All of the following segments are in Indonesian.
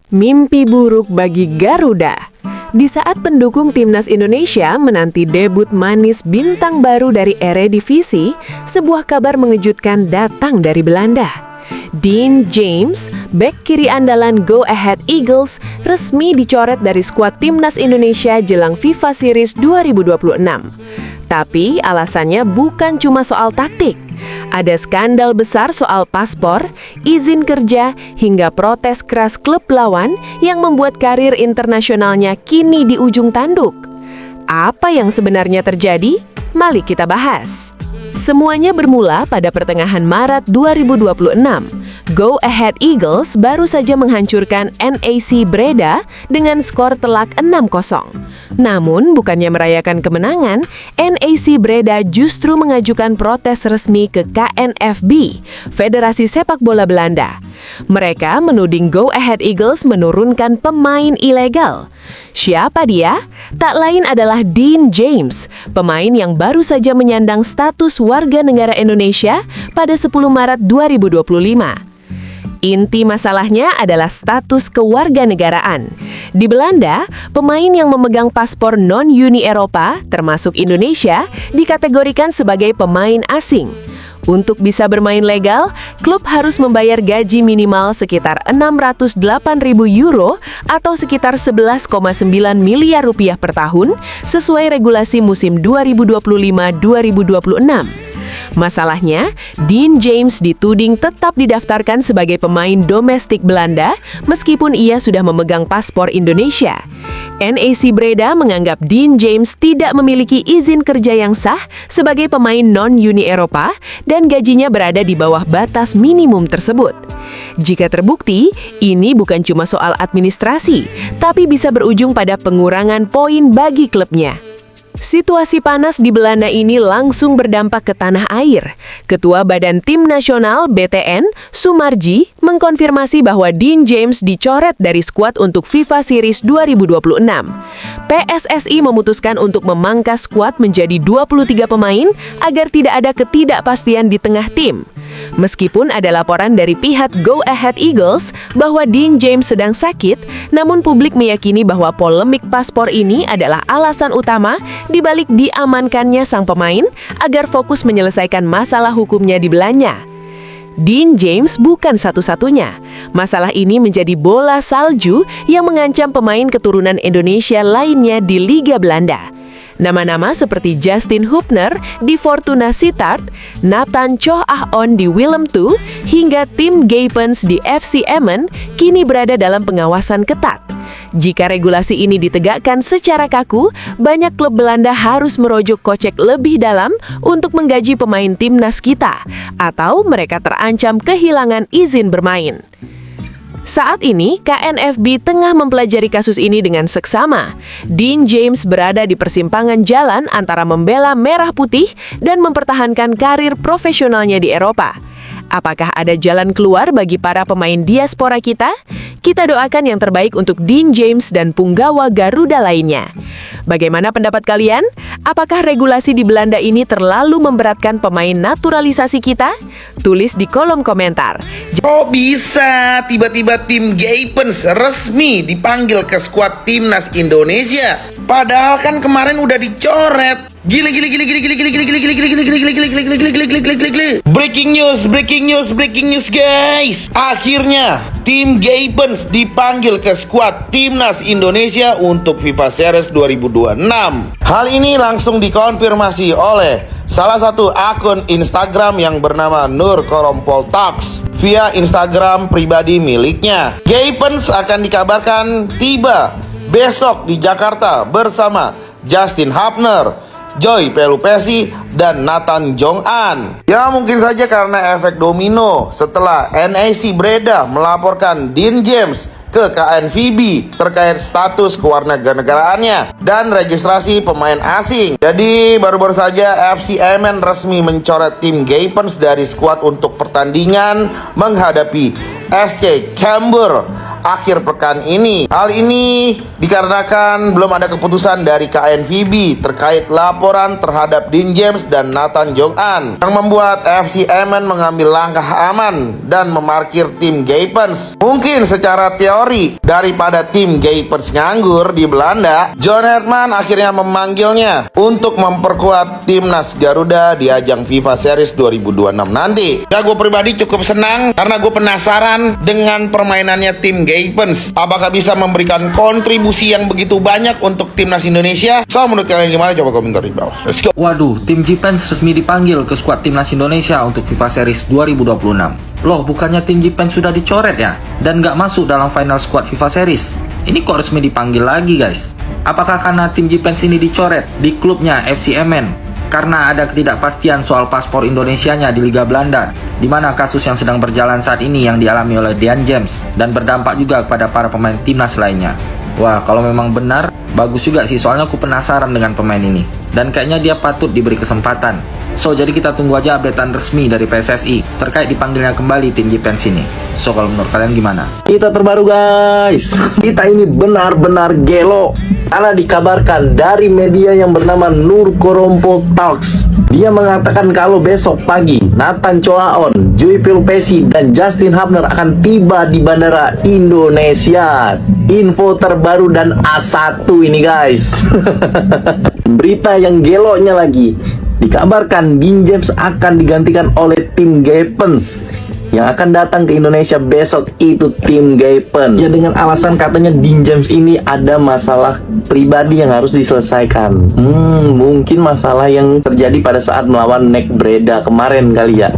Mimpi buruk bagi Garuda. Di saat pendukung timnas Indonesia menanti debut manis bintang baru dari Eredivisie, sebuah kabar mengejutkan datang dari Belanda. Dean James, bek kiri andalan Go Ahead Eagles, resmi dicoret dari skuad timnas Indonesia jelang FIFA Series 2026. Tapi alasannya bukan cuma soal taktik. Ada skandal besar soal paspor, izin kerja, hingga protes keras klub lawan yang membuat karir internasionalnya kini di ujung tanduk. Apa yang sebenarnya terjadi? Mari kita bahas. Semuanya bermula pada pertengahan Maret 2026. Go Ahead Eagles baru saja menghancurkan NAC Breda dengan skor telak 6-0. Namun, bukannya merayakan kemenangan, NAC Breda justru mengajukan protes resmi ke KNVB, Federasi Sepak Bola Belanda. Mereka menuding Go Ahead Eagles menurunkan pemain ilegal. Siapa dia? Tak lain adalah Dean James, pemain yang baru saja menyandang status warga negara Indonesia pada 10 Maret 2025. Inti masalahnya adalah status kewarganegaraan. Di Belanda, pemain yang memegang paspor non-Uni Eropa, termasuk Indonesia, dikategorikan sebagai pemain asing. Untuk bisa bermain legal, klub harus membayar gaji minimal sekitar 608.000 euro atau sekitar 11,9 miliar rupiah per tahun sesuai regulasi musim 2025-2026. Masalahnya, Dean James dituding tetap didaftarkan sebagai pemain domestik Belanda meskipun ia sudah memegang paspor Indonesia. NAC Breda menganggap Dean James tidak memiliki izin kerja yang sah sebagai pemain non-Uni Eropa dan gajinya berada di bawah batas minimum tersebut. Jika terbukti, ini bukan cuma soal administrasi, tapi bisa berujung pada pengurangan poin bagi klubnya. Situasi panas di Belanda ini langsung berdampak ke tanah air. Ketua Badan Tim Nasional BTN, Sumarji, mengkonfirmasi bahwa Dean James dicoret dari skuad untuk FIFA Series 2026. PSSI memutuskan untuk memangkas skuad menjadi 23 pemain agar tidak ada ketidakpastian di tengah tim. Meskipun ada laporan dari pihak Go Ahead Eagles bahwa Dean James sedang sakit, namun publik meyakini bahwa polemik paspor ini adalah alasan utama di balik diamankannya sang pemain agar fokus menyelesaikan masalah hukumnya di Belanda. Dean James bukan satu-satunya. Masalah ini menjadi bola salju yang mengancam pemain keturunan Indonesia lainnya di Liga Belanda. Nama-nama seperti Justin Hubner di Fortuna Sittard, Nathan Chow Ah-on di Willem II, hingga Tim Gaypens di FC Emmen kini berada dalam pengawasan ketat. Jika regulasi ini ditegakkan secara kaku, banyak klub Belanda harus merojok kocek lebih dalam untuk menggaji pemain timnas kita, atau mereka terancam kehilangan izin bermain. Saat ini, KNVB tengah mempelajari kasus ini dengan seksama. Dean James berada di persimpangan jalan antara membela merah putih dan mempertahankan karir profesionalnya di Eropa. Apakah ada jalan keluar bagi para pemain diaspora kita? Kita doakan yang terbaik untuk Dean James dan punggawa Garuda lainnya. Bagaimana pendapat kalian? Apakah regulasi di Belanda ini terlalu memberatkan pemain naturalisasi kita? Tulis di kolom komentar. Kok bisa tiba-tiba tim Gaypens resmi dipanggil ke skuad timnas Indonesia? Padahal kan kemarin udah dicoret. Breaking news guys. Akhirnya tim Gaypens dipanggil ke skuad timnas Indonesia untuk FIFA Series 2026. Hal ini langsung dikonfirmasi oleh salah satu akun Instagram yang bernama Nur Korompol Talks via Instagram pribadi miliknya. Gaypens akan dikabarkan tiba besok di Jakarta bersama Justin Hubner, Joy Pelupesi, dan Nathan Jong-an. Ya mungkin saja karena efek domino setelah NAC Breda melaporkan Dean James ke KNVB terkait status kewarganegaraannya dan registrasi pemain asing. Jadi baru-baru saja FC Emmen resmi mencoret tim Gaypens dari skuad untuk pertandingan menghadapi SC Cambuur akhir pekan ini. Hal ini dikarenakan belum ada keputusan dari KNVB terkait laporan terhadap Dean James dan Nathan Jong-an yang membuat FC Emmen mengambil langkah aman dan memarkir tim Gapens. Mungkin secara teori daripada tim Gapens nganggur di Belanda, John Herdman akhirnya memanggilnya untuk memperkuat timnas Garuda di ajang FIFA Series 2026 nanti. Ya, gue pribadi cukup senang karena gue penasaran dengan permainannya tim Gapens. Apakah bisa memberikan kontribusi yang begitu banyak untuk timnas Indonesia? So, menurut kalian gimana? Coba komentar di bawah. Let's go. Waduh, tim Gapens resmi dipanggil ke skuad timnas Indonesia untuk FIFA Series 2026. Loh, bukannya tim Gapens sudah dicoret ya? Dan nggak masuk dalam final skuad FIFA Series? Ini kok resmi dipanggil lagi, guys? Apakah karena tim Gapens ini dicoret di klubnya FC Emmen? Karena ada ketidakpastian soal paspor Indonesianya di Liga Belanda, di mana kasus yang sedang berjalan saat ini yang dialami oleh Dean James dan berdampak juga kepada para pemain timnas lainnya. Wah, kalau memang benar, bagus juga sih, soalnya aku penasaran dengan pemain ini. Dan kayaknya dia patut diberi kesempatan. So, jadi kita tunggu aja updatean resmi dari PSSI terkait dipanggilnya kembali tim Gapens ini. So, kalau menurut kalian gimana? Kita terbaru guys, kita ini benar-benar gelo karena dikabarkan dari media yang bernama Nur Korompo Talks. Dia mengatakan kalau besok pagi Nathan Choaon, Jui Pilpesi, dan Justin Hubner akan tiba di Bandara Indonesia. Info terbaru dan A1 ini guys. Berita yang gelonya lagi, dikabarkan Dean James akan digantikan oleh tim Gapens. Yang akan datang ke Indonesia besok itu tim Gapens. Ya, dengan alasan katanya Dean James ini ada masalah pribadi yang harus diselesaikan. Mungkin masalah yang terjadi pada saat melawan NEC Breda kemarin kali ya.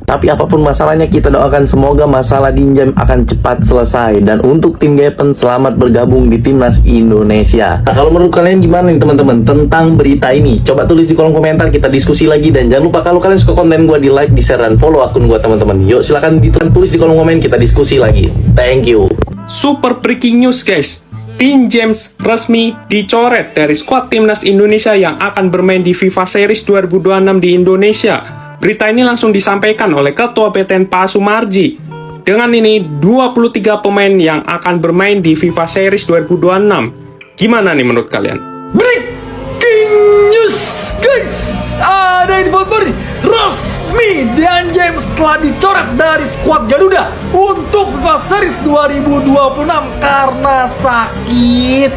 Tapi apapun masalahnya, kita doakan semoga masalah Dean James akan cepat selesai. Dan untuk tim Gapens, selamat bergabung di timnas Indonesia. Nah, kalau menurut kalian gimana nih teman-teman tentang berita ini? Coba tulis di kolom komentar, kita diskusi lagi. Dan jangan lupa kalau kalian suka konten gue, di like, di share, dan follow akun gue teman-teman. Yuk silahkan tulis di kolom komen, kita diskusi lagi. Thank you. Super breaking news guys, Dean James resmi dicoret dari skuad timnas Indonesia yang akan bermain di FIFA Series 2026 di Indonesia. Berita ini langsung disampaikan oleh Ketua BTN Pak Sumarji. Dengan ini 23 pemain yang akan bermain di FIFA Series 2026. Gimana nih menurut kalian? Breaking news guys, ada info baru resmi, Dean James telah dicoret dari skuad Garuda untuk FIFA Series 2026 karena sakit.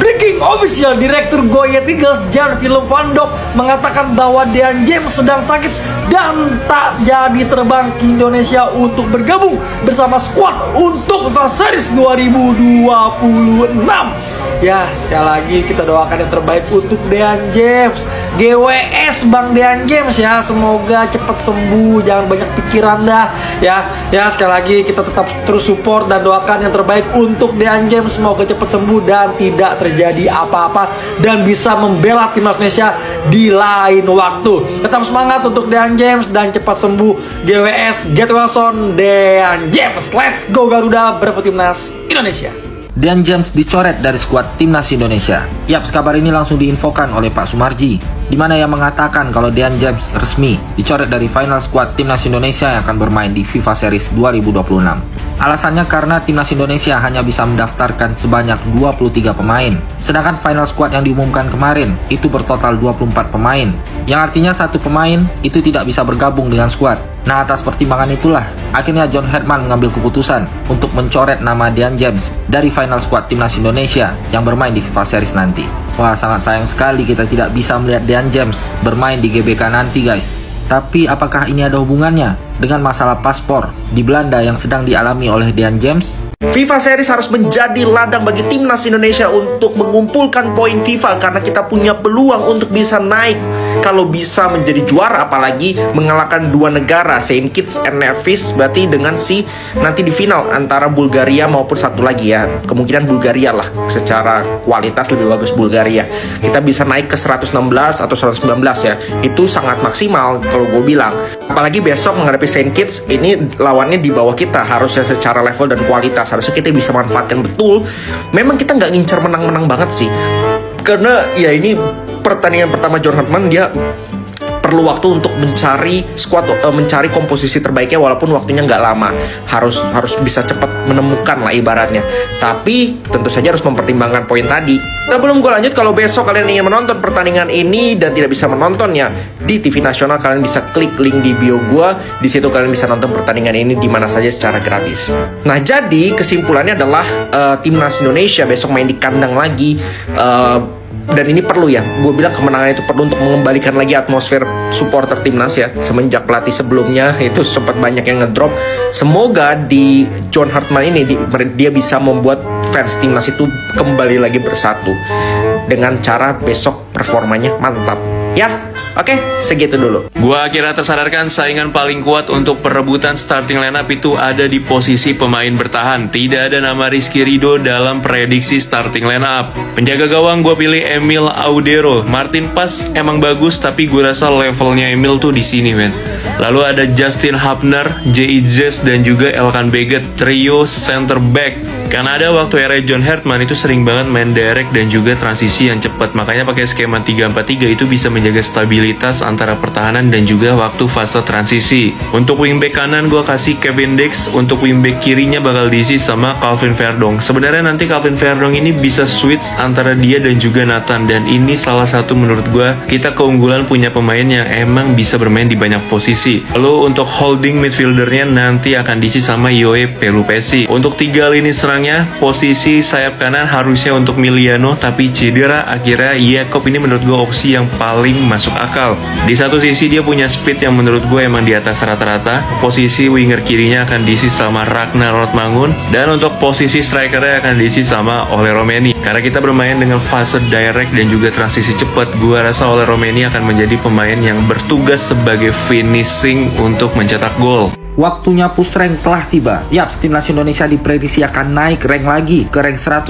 Breaking official, Direktur Goyet Eagles Jan Willem van Dop mengatakan bahwa Dean James sedang sakit dan tak jadi terbang ke Indonesia untuk bergabung bersama skuad untuk FIFA Series 2026. Ya, sekali lagi kita doakan yang terbaik untuk Dean James. GWS Bang Dean James ya, semoga cepat sembuh, jangan banyak pikiran dah ya. Ya, sekali lagi kita tetap terus support dan doakan yang terbaik untuk Dean James, semoga cepat sembuh dan tidak terjadi apa-apa dan bisa membela timnas Indonesia di lain waktu. Tetap semangat untuk Dean James dan cepat sembuh. GWS Get Well Soon, Dean James. Let's go Garuda berebut timnas Indonesia. Dean James dicoret dari skuad timnas Indonesia. Yaps, kabar ini langsung diinfokan oleh Pak Sumarji, di mana ia mengatakan kalau Dean James resmi dicoret dari final skuad timnas Indonesia yang akan bermain di FIFA Series 2026. Alasannya karena timnas Indonesia hanya bisa mendaftarkan sebanyak 23 pemain, sedangkan final squad yang diumumkan kemarin itu bertotal 24 pemain, yang artinya satu pemain itu tidak bisa bergabung dengan squad. Nah, atas pertimbangan itulah akhirnya John Herdman mengambil keputusan untuk mencoret nama Dean James dari final squad timnas Indonesia yang bermain di FIFA Series nanti. Wah, sangat sayang sekali kita tidak bisa melihat Dean James bermain di GBK nanti guys. Tapi apakah ini ada hubungannya dengan masalah paspor di Belanda yang sedang dialami oleh Dean James? FIFA Series harus menjadi ladang bagi timnas Indonesia untuk mengumpulkan poin FIFA karena kita punya peluang untuk bisa naik. Kalau bisa menjadi juara, apalagi mengalahkan dua negara, Saint Kitts and Nevis, berarti dengan nanti di final antara Bulgaria maupun satu lagi ya, kemungkinan Bulgaria lah, secara kualitas lebih bagus Bulgaria. Kita bisa naik ke 116 atau 119 ya, itu sangat maksimal kalau gue bilang. Apalagi besok menghadapi Saint Kitts, ini lawannya di bawah kita, harusnya secara level dan kualitas harusnya kita bisa manfaatkan betul. Memang kita nggak ngincar menang-menang banget sih, karena ya ini pertandingan pertama John Herdman, dia perlu waktu untuk mencari mencari komposisi terbaiknya, walaupun waktunya nggak lama. Harus bisa cepat menemukan lah ibaratnya. Tapi tentu saja harus mempertimbangkan poin tadi. Sebelum gue lanjut, kalau besok kalian ingin menonton pertandingan ini dan tidak bisa menontonnya di TV nasional, kalian bisa klik link di bio gue. Di situ kalian bisa nonton pertandingan ini di mana saja secara gratis. Nah, jadi kesimpulannya adalah timnas Indonesia besok main di kandang lagi. Dan ini perlu ya, gue bilang kemenangan itu perlu untuk mengembalikan lagi atmosfer supporter timnas ya. Semenjak pelatih sebelumnya itu sempat banyak yang ngedrop. Semoga di John Hartman ini dia bisa membuat fans timnas itu kembali lagi bersatu dengan cara besok performanya mantap ya. Oke, segitu dulu. Gua akhirnya tersadarkan saingan paling kuat untuk perebutan starting lineup itu ada di posisi pemain bertahan. Tidak ada nama Rizky Ridho dalam prediksi starting lineup. Penjaga gawang gue pilih Emil Audero. Martin Pass emang bagus, tapi gue rasa levelnya Emil tuh di sini, men. Lalu ada Justin Hubner, J.I. Zes, dan juga Elkan Beget, trio center back. Karena ada waktu era John Hartman itu sering banget main direct dan juga transisi yang cepat. Makanya pakai skema 3-4-3 itu bisa menjaga stabilitas antara pertahanan dan juga waktu fase transisi. Untuk wingback kanan gue kasih Kevin Dix. Untuk wingback kirinya bakal diisi sama Calvin Verdong. Sebenarnya nanti Calvin Verdong ini bisa switch antara dia dan juga Nathan. Dan ini salah satu menurut gue kita keunggulan punya pemain yang emang bisa bermain di banyak posisi. Lalu untuk holding midfieldernya nanti akan diisi sama Yoe Pelupesi. Untuk 3 lini serangnya, posisi sayap kanan harusnya untuk Miliano, tapi cedera akhirnya Jakob ini menurut gue opsi yang paling masuk akal. Di satu sisi dia punya speed yang menurut gue emang di atas rata-rata. Posisi winger kirinya akan diisi sama Ragnar Rotmangun, dan untuk posisi strikernya akan diisi sama Ole Romeni. Karena kita bermain dengan fase direct dan juga transisi cepat, gue rasa Ole Romeni akan menjadi pemain yang bertugas sebagai finishing untuk mencetak gol. Waktunya push rank telah tiba. Yaps, timnas Indonesia diprediksi akan naik rank lagi ke rank 118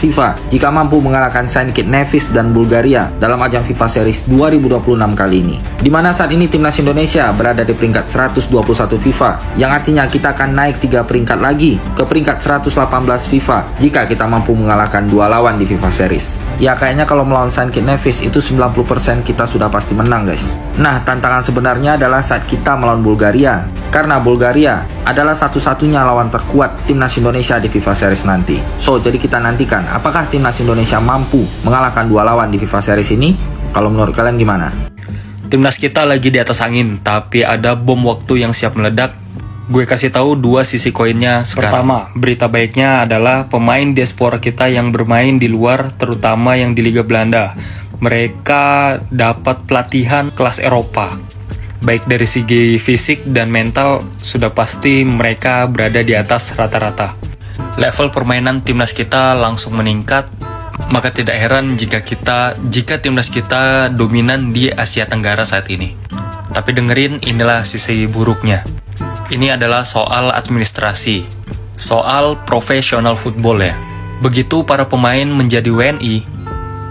FIFA jika mampu mengalahkan Saint Kitts Nevis dan Bulgaria dalam ajang FIFA Series 2026 kali ini. Di mana saat ini timnas Indonesia berada di peringkat 121 FIFA, yang artinya kita akan naik 3 peringkat lagi ke peringkat 118 FIFA jika kita mampu mengalahkan 2 lawan di FIFA Series. Ya, kayaknya kalau melawan Saint Kitts Nevis itu 90% kita sudah pasti menang, guys. Nah, tantangan sebenarnya adalah saat kita melawan Bulgaria, karena Bulgaria adalah satu-satunya lawan terkuat timnas Indonesia di FIFA Series nanti. So, jadi kita nantikan apakah timnas Indonesia mampu mengalahkan 2 lawan di FIFA Series ini? Kalau menurut kalian gimana? Timnas kita lagi di atas angin, tapi ada bom waktu yang siap meledak. Gue kasih tahu 2 sisi koinnya sekarang. Pertama, berita baiknya adalah pemain diaspora kita yang bermain di luar, terutama yang di Liga Belanda. Mereka dapat pelatihan kelas Eropa. Baik dari segi fisik dan mental, sudah pasti mereka berada di atas rata-rata. Level permainan timnas kita langsung meningkat, maka tidak heran jika timnas kita dominan di Asia Tenggara saat ini. Tapi dengerin, inilah sisi buruknya. Ini adalah soal administrasi, soal profesional football ya. Begitu para pemain menjadi WNI,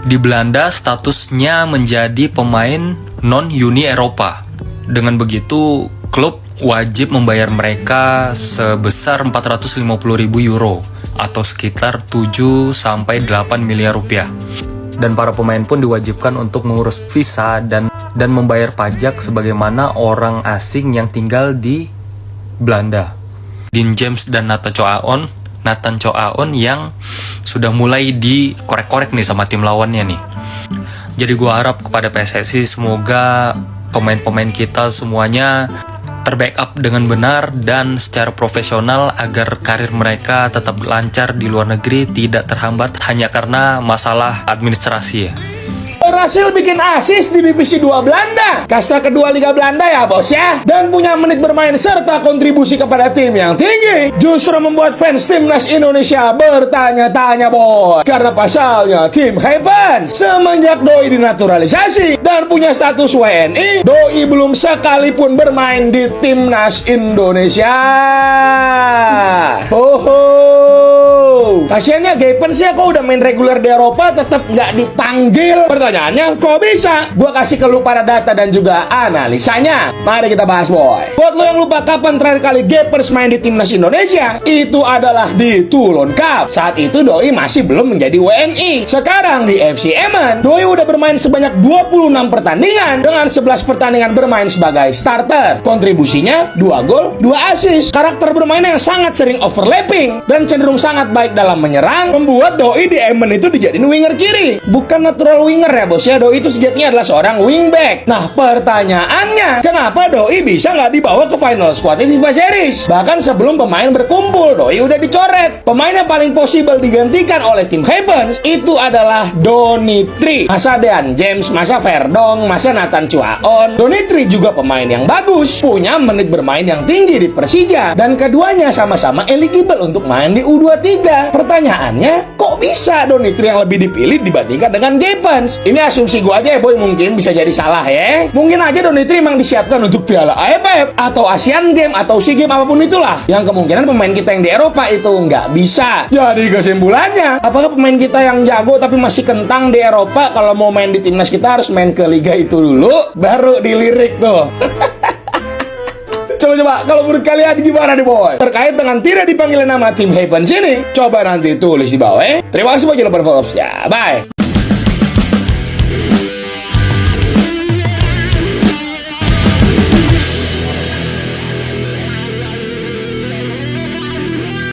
di Belanda statusnya menjadi pemain non-Uni Eropa. Dengan begitu, klub wajib membayar mereka sebesar 450.000 euro atau sekitar 7-8 miliar rupiah. Dan para pemain pun diwajibkan untuk mengurus visa dan membayar pajak sebagaimana orang asing yang tinggal di Belanda. Dean James dan Nathan Choaon yang sudah mulai dikorek-korek nih sama tim lawannya nih. Jadi gua harap kepada PSSI semoga pemain-pemain kita semuanya terbackup dengan benar dan secara profesional agar karir mereka tetap lancar di luar negeri, tidak terhambat hanya karena masalah administrasi ya. Berhasil bikin asis di Divisi 2 Belanda, kasta kedua Liga Belanda ya bos ya, dan punya menit bermain serta kontribusi kepada tim yang tinggi, justru membuat fans timnas Indonesia bertanya-tanya bos. Karena pasalnya tim Haven semenjak Doi dinaturalisasi dan punya status WNI, Doi belum sekalipun bermain di timnas Indonesia. Ho ho. Kasiannya Gapens ya, kok udah main reguler di Eropa tetap nggak dipanggil. Pertanyaannya, kok bisa? Gua kasih ke lu pada data dan juga analisanya. Mari kita bahas, boy. Buat lo yang lupa kapan terakhir kali Gapens main di timnas Indonesia, itu adalah di Toulon Cup. Saat itu Doi masih belum menjadi WNI. Sekarang di FC Emmen, Doi udah bermain sebanyak 26 pertandingan dengan 11 pertandingan bermain sebagai starter. Kontribusinya 2 gol, 2 assist. Karakter bermain yang sangat sering overlapping dan cenderung sangat baik dalam menyerang membuat Doi di Emmen itu dijadiin winger kiri. Bukan natural winger ya bos ya, Doi itu sejatinya adalah seorang wingback. Nah pertanyaannya, kenapa Doi bisa nggak dibawa ke final squad di FIFA Series? Bahkan sebelum pemain berkumpul, Doi udah dicoret. Pemain yang paling possible digantikan oleh tim Gapens itu adalah Donitri. Masa Dean James, masa Verdong, masa Nathan Chuaon. Donitri juga pemain yang bagus, punya menit bermain yang tinggi di Persija, dan keduanya sama-sama eligible untuk main di U23. Pertanyaannya, kok bisa Donitri yang lebih dipilih dibandingkan dengan Gapens? Ini asumsi gua aja ya boy, mungkin bisa jadi salah ya. Mungkin aja Donitri emang disiapkan untuk Piala AFF atau Asian Games atau SEA Games apapun itulah, yang kemungkinan pemain kita yang di Eropa itu nggak bisa. Jadi kesimpulannya, apakah pemain kita yang jago tapi masih kentang di Eropa, kalau mau main di timnas kita harus main ke liga itu dulu baru dilirik tuh. Coba kalau menurut kalian gimana nih boy terkait dengan tidak dipanggil nama tim Gapens ini? Coba nanti tulis di bawah. Terima kasih buat jalan follow-up ya. Bye.